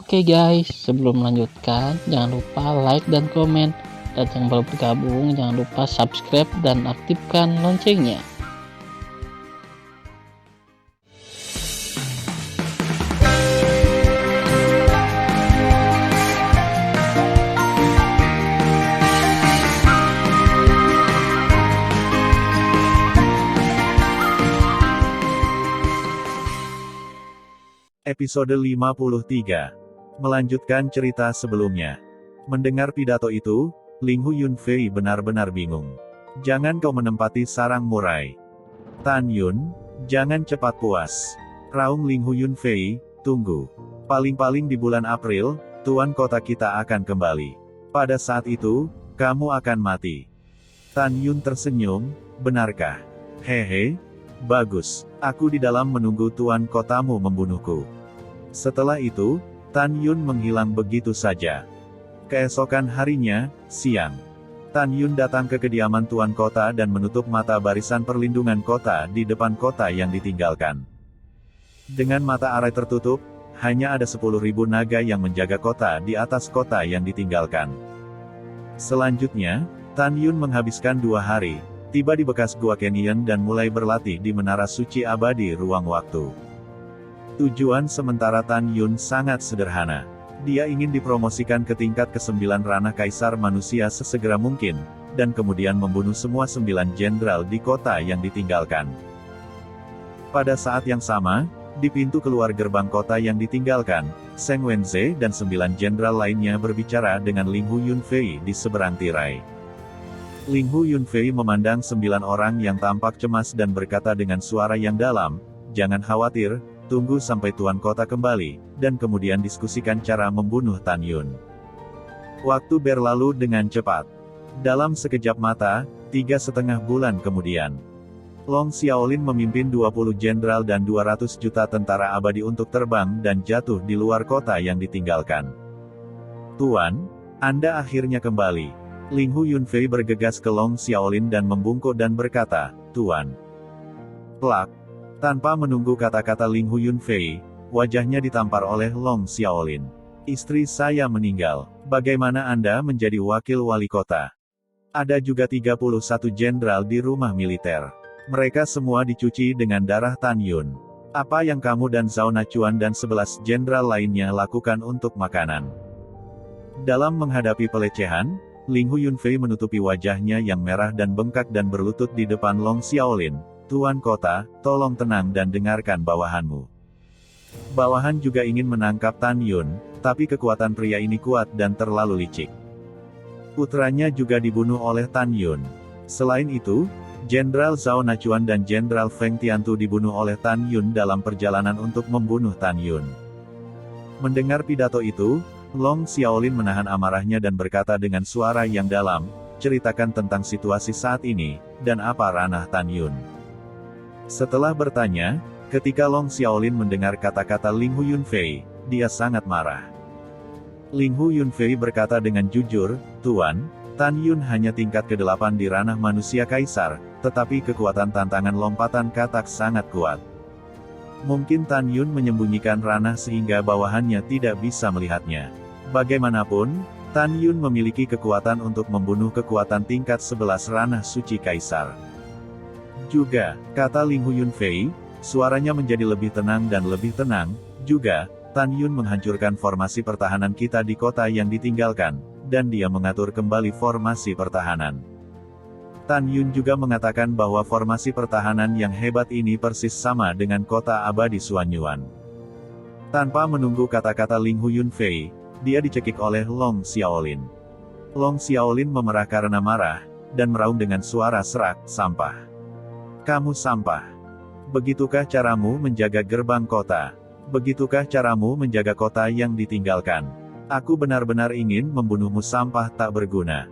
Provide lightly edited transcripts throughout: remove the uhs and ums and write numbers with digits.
Oke guys, sebelum melanjutkan, jangan lupa like dan komen. Dan yang baru bergabung, jangan lupa subscribe dan aktifkan loncengnya. Episode 53. Melanjutkan cerita sebelumnya. Mendengar pidato itu, Linghu Yunfei benar-benar bingung. Jangan kau menempati sarang murai. Tan Yun, jangan cepat puas. Raung Linghu Yunfei, tunggu. Paling-paling di bulan April, tuan kota kita akan kembali. Pada saat itu, kamu akan mati. Tan Yun tersenyum, benarkah? Hehe, bagus, aku di dalam menunggu tuan kotamu membunuhku. Setelah itu, Tan Yun menghilang begitu saja. Keesokan harinya, siang. Tan Yun datang ke kediaman tuan kota dan menutup mata barisan perlindungan kota di depan kota yang ditinggalkan. Dengan mata arai tertutup, hanya ada 10.000 naga yang menjaga kota di atas kota yang ditinggalkan. Selanjutnya, Tan Yun menghabiskan 2 hari, tiba di bekas Gua Canyon dan mulai berlatih di Menara Suci Abadi Ruang Waktu. Tujuan sementara Tan Yun sangat sederhana. Dia ingin dipromosikan ke tingkat ke-9 ranah kaisar manusia sesegera mungkin, dan kemudian membunuh semua 9 jenderal di kota yang ditinggalkan. Pada saat yang sama, di pintu keluar gerbang kota yang ditinggalkan, Seng Wenze dan 9 jenderal lainnya berbicara dengan Linghu Yunfei di seberang tirai. Linghu Yunfei memandang 9 orang yang tampak cemas dan berkata dengan suara yang dalam, "Jangan khawatir, tunggu sampai tuan kota kembali, dan kemudian diskusikan cara membunuh Tan Yun." Waktu berlalu dengan cepat. Dalam sekejap mata, 3,5 bulan kemudian, Long Xiaolin memimpin 20 jenderal dan 200 juta tentara abadi untuk terbang dan jatuh di luar kota yang ditinggalkan. "Tuan, Anda akhirnya kembali." Linghu Yunfei bergegas ke Long Xiaolin dan membungkuk dan berkata, "Tuan." Plak. Tanpa menunggu kata-kata Linghu Yunfei, wajahnya ditampar oleh Long Xiaolin. "Istri saya meninggal. Bagaimana Anda menjadi wakil wali kota? Ada juga 31 jenderal di rumah militer. Mereka semua dicuci dengan darah Tan Yun. Apa yang kamu dan Zhao Nachuan dan 11 jenderal lainnya lakukan untuk makanan?" Dalam menghadapi pelecehan, Linghu Yunfei menutupi wajahnya yang merah dan bengkak dan berlutut di depan Long Xiaolin. "Tuan kota, tolong tenang dan dengarkan bawahanmu." Bawahan juga ingin menangkap Tan Yun, tapi kekuatan pria ini kuat dan terlalu licik. Putranya juga dibunuh oleh Tan Yun. Selain itu, Jenderal Zhao Nachuan dan Jenderal Feng Tiantu dibunuh oleh Tan Yun dalam perjalanan untuk membunuh Tan Yun. Mendengar pidato itu, Long Xiaolin menahan amarahnya dan berkata dengan suara yang dalam, "Ceritakan tentang situasi saat ini, dan apa ranah Tan Yun." Setelah bertanya, ketika Long Xiaolin mendengar kata-kata Linghu Yunfei, dia sangat marah. Linghu Yunfei berkata dengan jujur, "Tuan, Tan Yun hanya tingkat ke-8 di ranah manusia kaisar, tetapi kekuatan tantangan lompatan katak sangat kuat. Mungkin Tan Yun menyembunyikan ranah sehingga bawahannya tidak bisa melihatnya. Bagaimanapun, Tan Yun memiliki kekuatan untuk membunuh kekuatan tingkat 11 ranah suci kaisar." Juga, kata Linghu Yunfei, suaranya menjadi lebih tenang dan lebih tenang, juga, "Tan Yun menghancurkan formasi pertahanan kita di kota yang ditinggalkan, dan dia mengatur kembali formasi pertahanan. Tan Yun juga mengatakan bahwa formasi pertahanan yang hebat ini persis sama dengan kota abadi Suanyuan." Tanpa menunggu kata-kata Linghu Yunfei, dia dicekik oleh Long Xiaolin. Long Xiaolin memerah karena marah, dan meraung dengan suara serak, "Sampah. Kamu sampah. Begitukah caramu menjaga gerbang kota? Begitukah caramu menjaga kota yang ditinggalkan? Aku benar-benar ingin membunuhmu, sampah tak berguna."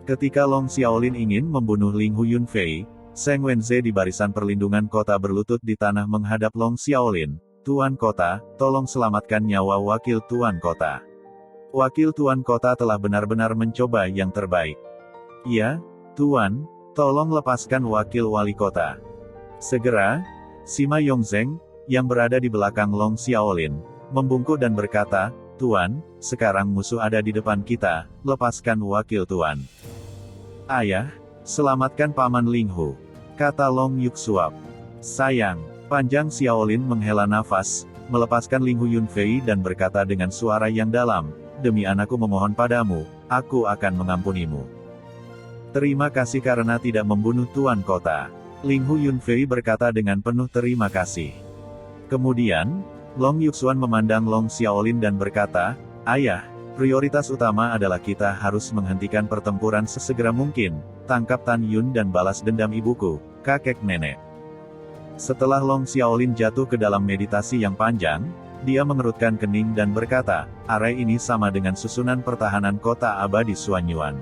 Ketika Long Xiaolin ingin membunuh Linghu Yunfei, Seng Wenze di barisan perlindungan kota berlutut di tanah menghadap Long Xiaolin, "Tuan kota, tolong selamatkan nyawa wakil tuan kota. Wakil tuan kota telah benar-benar mencoba yang terbaik." "Ya, Tuan, tolong lepaskan wakil wali kota." Segera, Sima Yongzheng, yang berada di belakang Long Xiaolin, membungkuk dan berkata, Tuan, sekarang musuh ada di depan kita, lepaskan wakil Tuan. Ayah, selamatkan Paman Linghu, kata Long Yuxuan. Sayang, panjang Xiaolin menghela nafas, melepaskan Linghu Yunfei dan berkata dengan suara yang dalam, demi anakku memohon padamu, aku akan mengampunimu. Terima kasih karena tidak membunuh Tuan Kota. Linghu Yunfei berkata dengan penuh terima kasih. Kemudian, Long Yuxuan memandang Long Xiaolin dan berkata, ayah, prioritas utama adalah kita harus menghentikan pertempuran sesegera mungkin, tangkap Tan Yun dan balas dendam ibuku, kakek nenek. Setelah Long Xiaolin jatuh ke dalam meditasi yang panjang, dia mengerutkan kening dan berkata, area ini sama dengan susunan pertahanan kota abadi Xuanyuan.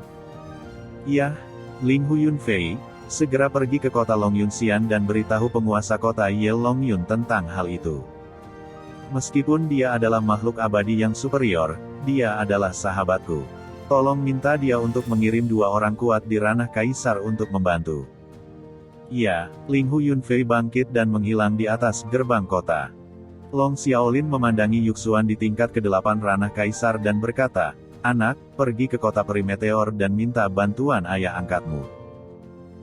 Iya, Linghu Yunfei, segera pergi ke kota Long Yunxian dan beritahu penguasa kota Ye Long Yun tentang hal itu. Meskipun dia adalah makhluk abadi yang superior, dia adalah sahabatku. Tolong minta dia untuk mengirim 2 orang kuat di ranah kaisar untuk membantu. Iya, Linghu Yunfei bangkit dan menghilang di atas gerbang kota. Long Xiaolin memandangi Yuxuan di tingkat ke-8 ranah kaisar dan berkata, anak, pergi ke kota peri meteor dan minta bantuan ayah angkatmu.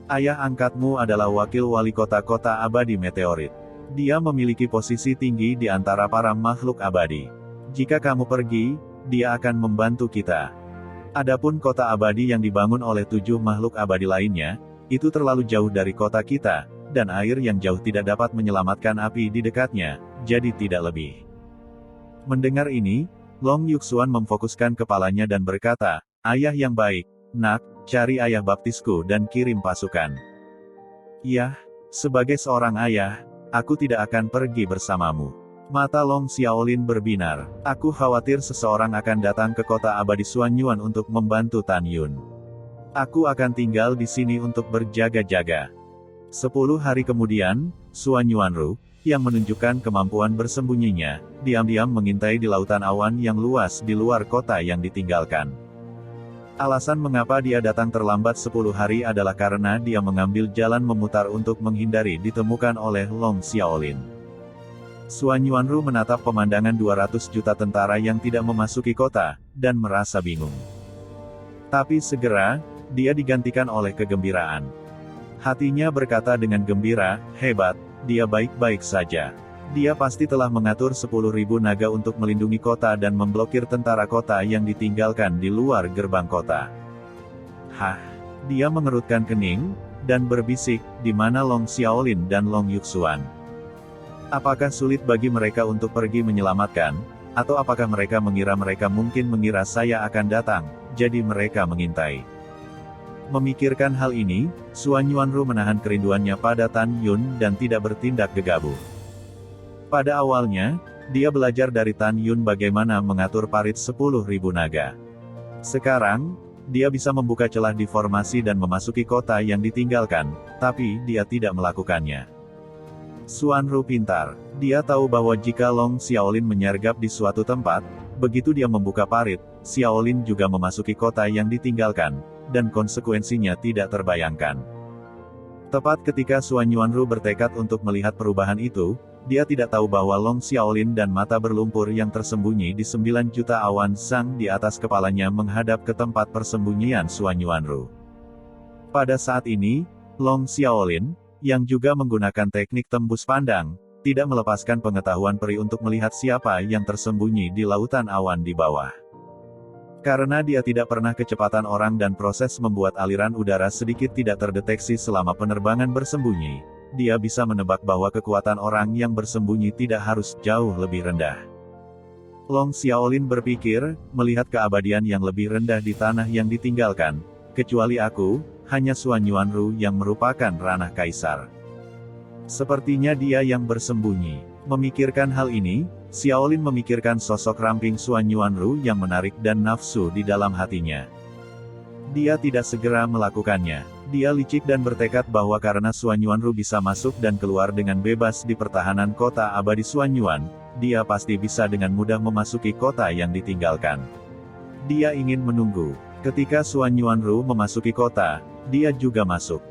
Ayah angkatmu adalah wakil wali kota abadi meteorit. Dia memiliki posisi tinggi di antara para makhluk abadi. Jika kamu pergi, dia akan membantu kita. Adapun kota abadi yang dibangun oleh 7 makhluk abadi lainnya, itu terlalu jauh dari kota kita, dan air yang jauh tidak dapat menyelamatkan api di dekatnya, jadi tidak lebih. Mendengar ini, Long Yuxuan memfokuskan kepalanya dan berkata, ayah yang baik, nak, cari ayah baptisku dan kirim pasukan. Iya, sebagai seorang ayah, aku tidak akan pergi bersamamu. Mata Long Xiaolin berbinar. Aku khawatir seseorang akan datang ke kota abadi Xuanyuan untuk membantu Tan Yun. Aku akan tinggal di sini untuk berjaga-jaga. 10 hari kemudian, Xuanyuanru, yang menunjukkan kemampuan bersembunyinya, diam-diam mengintai di lautan awan yang luas di luar kota yang ditinggalkan. Alasan mengapa dia datang terlambat 10 hari adalah karena dia mengambil jalan memutar untuk menghindari ditemukan oleh Long Xiaolin. Xuanyuanru menatap pemandangan 200 juta tentara yang tidak memasuki kota, dan merasa bingung. Tapi segera, dia digantikan oleh kegembiraan. Hatinya berkata dengan gembira, hebat, dia baik-baik saja. Dia pasti telah mengatur 10.000 naga untuk melindungi kota dan memblokir tentara kota yang ditinggalkan di luar gerbang kota. Hah? Dia mengerutkan kening, dan berbisik, di mana Long Xiaolin dan Long Yuxuan. Apakah sulit bagi mereka untuk pergi menyelamatkan? Atau apakah mereka mungkin mengira saya akan datang, jadi mereka mengintai? Memikirkan hal ini, Xuanyuanru menahan kerinduannya pada Tan Yun dan tidak bertindak gegabah. Pada awalnya, dia belajar dari Tan Yun bagaimana mengatur parit 10.000 naga. Sekarang, dia bisa membuka celah di formasi dan memasuki kota yang ditinggalkan, tapi dia tidak melakukannya. Xuanru pintar. Dia tahu bahwa jika Long Xiaolin menyergap di suatu tempat, begitu dia membuka parit, Xiaolin juga memasuki kota yang ditinggalkan, dan konsekuensinya tidak terbayangkan. Tepat ketika Xuanyuanru bertekad untuk melihat perubahan itu, dia tidak tahu bahwa Long Xiaolin dan mata berlumpur yang tersembunyi di 9 juta awan sang di atas kepalanya menghadap ke tempat persembunyian Xuanyuanru. Pada saat ini, Long Xiaolin, yang juga menggunakan teknik tembus pandang, tidak melepaskan pengetahuan peri untuk melihat siapa yang tersembunyi di lautan awan di bawah. Karena dia tidak pernah kecepatan orang dan proses membuat aliran udara sedikit tidak terdeteksi selama penerbangan bersembunyi, dia bisa menebak bahwa kekuatan orang yang bersembunyi tidak harus jauh lebih rendah. Long Xiaolin berpikir, melihat keabadian yang lebih rendah di tanah yang ditinggalkan, kecuali aku, hanya Xuanyuanru yang merupakan ranah kaisar. Sepertinya dia yang bersembunyi. Memikirkan hal ini, Xiaolin memikirkan sosok ramping Xuanyuanru yang menarik dan nafsu di dalam hatinya. Dia tidak segera melakukannya. Dia licik dan bertekad bahwa karena Xuanyuanru bisa masuk dan keluar dengan bebas di pertahanan kota abadi Xuanyuan, dia pasti bisa dengan mudah memasuki kota yang ditinggalkan. Dia ingin menunggu. Ketika Xuanyuanru memasuki kota, dia juga masuk.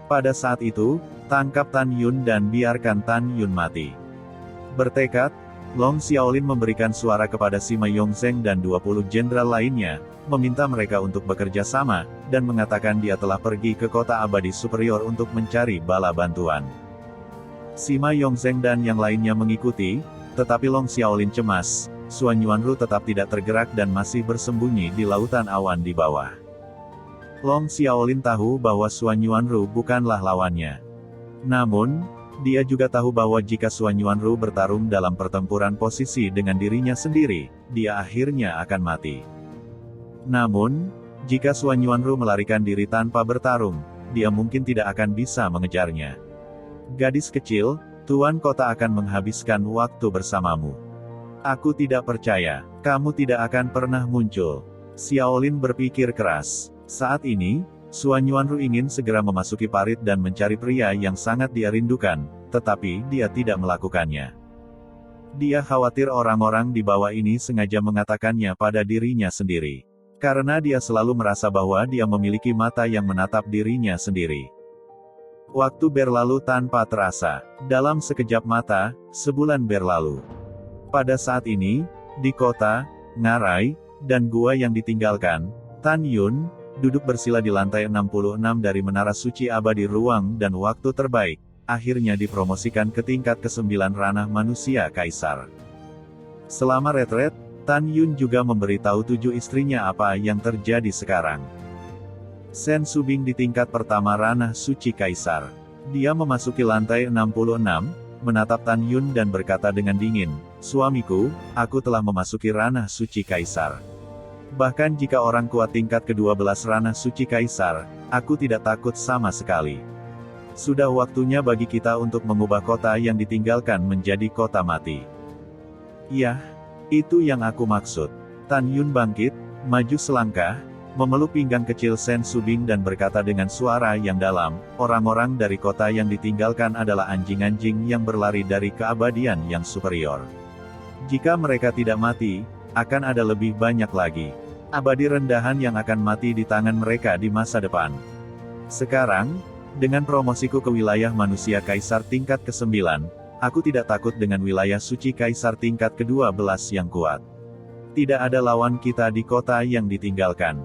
Pada saat itu, tangkap Tan Yun dan biarkan Tan Yun mati. Bertekad, Long Xiaolin memberikan suara kepada Sima Yongzheng dan 20 jenderal lainnya, meminta mereka untuk bekerja sama, dan mengatakan dia telah pergi ke kota abadi superior untuk mencari bala bantuan. Sima Yongzheng dan yang lainnya mengikuti, tetapi Long Xiaolin cemas, Suan Yuanru tetap tidak tergerak dan masih bersembunyi di lautan awan di bawah. Long Xiaolin tahu bahwa Suan Yuanru bukanlah lawannya. Namun, dia juga tahu bahwa jika Suan Yuanru bertarung dalam pertempuran posisi dengan dirinya sendiri, dia akhirnya akan mati. Namun, jika Suan Yuanru melarikan diri tanpa bertarung, dia mungkin tidak akan bisa mengejarnya. Gadis kecil, Tuan Kota akan menghabiskan waktu bersamamu. Aku tidak percaya, kamu tidak akan pernah muncul. Xiaolin berpikir keras. Saat ini, Suan Yuanru ingin segera memasuki parit dan mencari pria yang sangat dia rindukan, tetapi dia tidak melakukannya. Dia khawatir orang-orang di bawah ini sengaja mengatakannya pada dirinya sendiri. Karena dia selalu merasa bahwa dia memiliki mata yang menatap dirinya sendiri. Waktu berlalu tanpa terasa. Dalam sekejap mata, sebulan berlalu. Pada saat ini, di kota, ngarai, dan gua yang ditinggalkan, Tan Yun duduk bersila di lantai 66 dari Menara Suci Abadi Ruang dan Waktu Terbaik, akhirnya dipromosikan ke tingkat ke-9 ranah manusia kaisar. Selama retret, Tan Yun juga memberitahu 7 istrinya apa yang terjadi sekarang. Sen Subing di tingkat pertama ranah suci kaisar. Dia memasuki lantai 66, menatap Tan Yun dan berkata dengan dingin, "Suamiku, aku telah memasuki ranah suci kaisar. Bahkan jika orang kuat tingkat ke-12 ranah suci kaisar, aku tidak takut sama sekali. Sudah waktunya bagi kita untuk mengubah kota yang ditinggalkan menjadi kota mati." "Iya, itu yang aku maksud." Tan Yun bangkit, maju selangkah, memeluk pinggang kecil Sen Subing dan berkata dengan suara yang dalam, "Orang-orang dari kota yang ditinggalkan adalah anjing-anjing yang berlari dari keabadian yang superior. Jika mereka tidak mati, akan ada lebih banyak lagi abadi rendahan yang akan mati di tangan mereka di masa depan. Sekarang, dengan promosiku ke wilayah manusia kaisar tingkat ke-9, aku tidak takut dengan wilayah suci kaisar tingkat ke-12 yang kuat. Tidak ada lawan kita di kota yang ditinggalkan."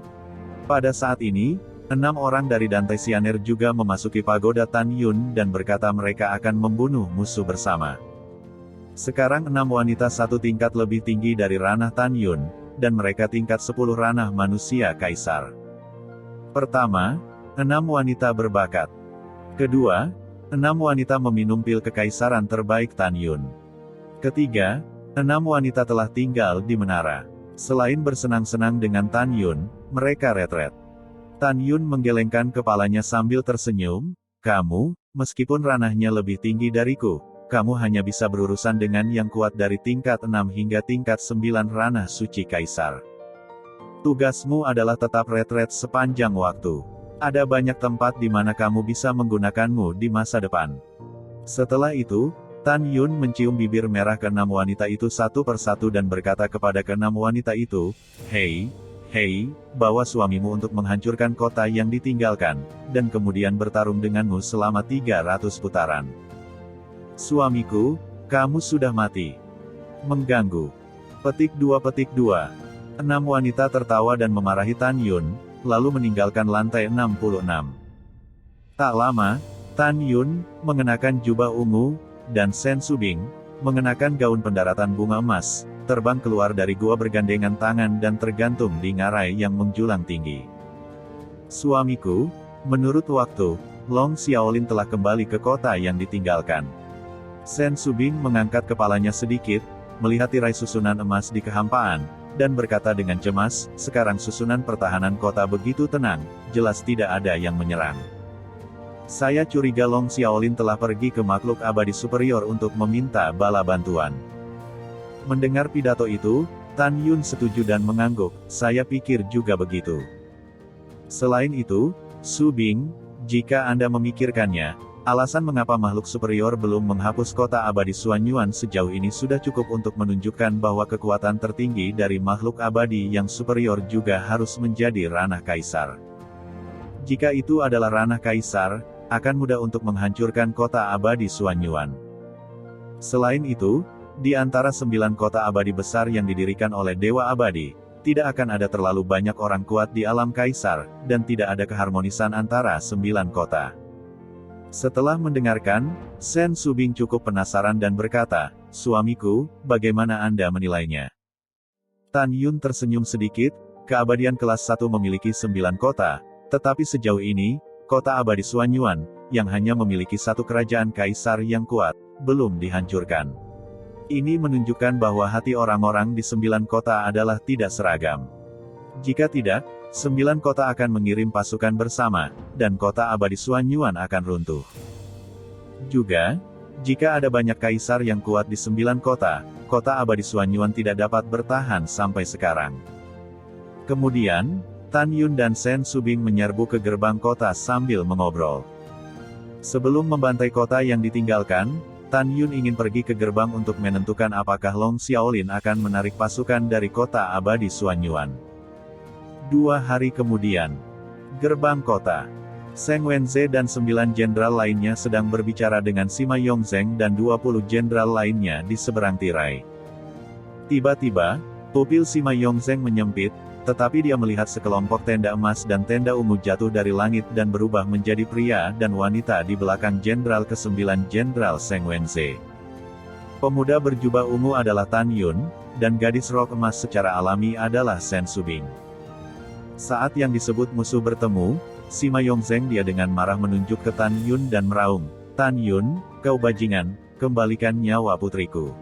Pada saat ini, 6 orang dari Dantai Xianer juga memasuki pagoda Tan Yun dan berkata mereka akan membunuh musuh bersama. Sekarang 6 wanita satu tingkat lebih tinggi dari ranah Tan Yun, dan mereka tingkat 10 ranah manusia kaisar. Pertama, 6 wanita berbakat. Kedua, 6 wanita meminum pil kekaisaran terbaik Tan Yun. Ketiga, 6 wanita telah tinggal di menara. Selain bersenang-senang dengan Tan Yun, mereka retret. Tan Yun menggelengkan kepalanya sambil tersenyum, "Kamu, meskipun ranahnya lebih tinggi dariku, kamu hanya bisa berurusan dengan yang kuat dari tingkat 6 hingga tingkat 9 ranah suci kaisar. Tugasmu adalah tetap retret sepanjang waktu. Ada banyak tempat di mana kamu bisa menggunakanmu di masa depan." Setelah itu, Tan Yun mencium bibir merah ke-6 wanita itu satu persatu dan berkata kepada ke-6 wanita itu, Hei, bawa suamimu untuk menghancurkan kota yang ditinggalkan, dan kemudian bertarung denganmu selama 300 putaran. Suamiku, kamu sudah mati. Mengganggu. Petik 2. 6 wanita tertawa dan memarahi Tan Yun, lalu meninggalkan lantai 66. Tak lama, Tan Yun, mengenakan jubah ungu, dan Sen Subing, mengenakan gaun pendaratan bunga emas, terbang keluar dari gua bergandengan tangan dan tergantung di ngarai yang menjulang tinggi. Suamiku, menurut waktu, Long Xiaolin telah kembali ke kota yang ditinggalkan. Sen Subing mengangkat kepalanya sedikit, melihat tirai susunan emas di kehampaan, dan berkata dengan cemas, sekarang susunan pertahanan kota begitu tenang, jelas tidak ada yang menyerang. Saya curiga Long Xiaolin telah pergi ke makhluk abadi superior untuk meminta bala bantuan. Mendengar pidato itu, Tan Yun setuju dan mengangguk, saya pikir juga begitu. Selain itu, Subing, jika Anda memikirkannya, alasan mengapa makhluk superior belum menghapus kota abadi Suanyuan sejauh ini sudah cukup untuk menunjukkan bahwa kekuatan tertinggi dari makhluk abadi yang superior juga harus menjadi ranah kaisar. Jika itu adalah ranah kaisar, akan mudah untuk menghancurkan kota abadi Suanyuan. Selain itu, Di antara 9 kota abadi besar yang didirikan oleh Dewa Abadi, tidak akan ada terlalu banyak orang kuat di alam kaisar, dan tidak ada keharmonisan antara 9 kota. Setelah mendengarkan, Sen Subing cukup penasaran dan berkata, "Suamiku, bagaimana Anda menilainya?" Tan Yun tersenyum sedikit. Keabadian kelas 1 memiliki 9 kota, tetapi sejauh ini, kota abadi Xuanyuan, yang hanya memiliki satu kerajaan kaisar yang kuat, belum dihancurkan. Ini menunjukkan bahwa hati orang-orang di 9 kota adalah tidak seragam. Jika tidak, 9 kota akan mengirim pasukan bersama, dan kota abadi Xuanyuan akan runtuh. Juga, jika ada banyak kaisar yang kuat di 9 kota, kota abadi Xuanyuan tidak dapat bertahan sampai sekarang. Kemudian, Tan Yun dan Sen Subing menyerbu ke gerbang kota sambil mengobrol. Sebelum membantai kota yang ditinggalkan, Tan Yun ingin pergi ke gerbang untuk menentukan apakah Long Xiaolin akan menarik pasukan dari kota abadi Xuanyuan. 2 hari kemudian, gerbang kota. Zheng Wenze dan 9 jenderal lainnya sedang berbicara dengan Sima Yongzheng dan 20 jenderal lainnya di seberang tirai. Tiba-tiba, pupil Sima Yongzheng menyempit, tetapi dia melihat sekelompok tenda emas dan tenda ungu jatuh dari langit dan berubah menjadi pria dan wanita di belakang jenderal ke-9 Jenderal Zheng Wenze. Pemuda berjubah ungu adalah Tan Yun, dan gadis rok emas secara alami adalah Sen Subing. Saat yang disebut musuh bertemu, Sima Yongzheng dia dengan marah menunjuk ke Tan Yun dan meraung, "Tan Yun, kau bajingan, kembalikan nyawa putriku."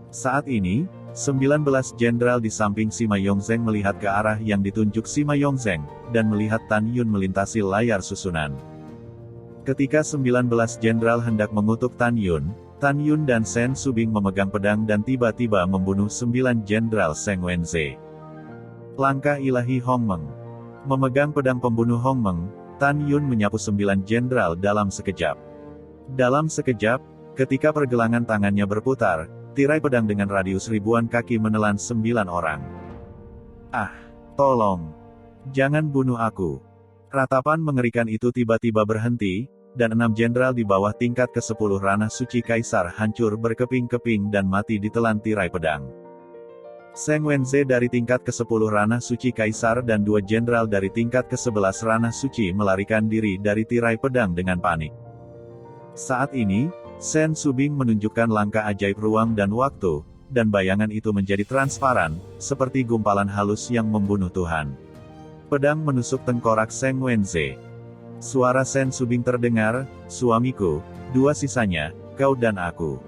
Saat ini, 19 jenderal di samping Sima Yongzheng melihat ke arah yang ditunjuk Sima Yongzheng, dan melihat Tan Yun melintasi layar susunan. Ketika 19 jenderal hendak mengutuk Tan Yun dan Sen Subing memegang pedang dan tiba-tiba membunuh 9 jenderal Zheng Wenze. Langkah ilahi Hong Meng. Memegang pedang pembunuh Hong Meng, Tan Yun menyapu 9 jenderal dalam sekejap. Dalam sekejap, ketika pergelangan tangannya berputar, tirai pedang dengan radius ribuan kaki menelan 9 orang. "Ah, tolong! Jangan bunuh aku!" Ratapan mengerikan itu tiba-tiba berhenti, dan 6 jenderal di bawah tingkat ke-10 ranah suci kaisar hancur berkeping-keping dan mati ditelan tirai pedang. Zheng Wenze dari tingkat ke-10 ranah suci kaisar dan 2 jenderal dari tingkat ke-11 ranah suci melarikan diri dari tirai pedang dengan panik. Saat ini, Sen Subing menunjukkan langkah ajaib ruang dan waktu, dan bayangan itu menjadi transparan, seperti gumpalan halus yang membunuh Tuhan. Pedang menusuk tengkorak Zheng Wenze. Suara Sen Subing terdengar, "Suamiku, 2 sisanya, kau dan aku."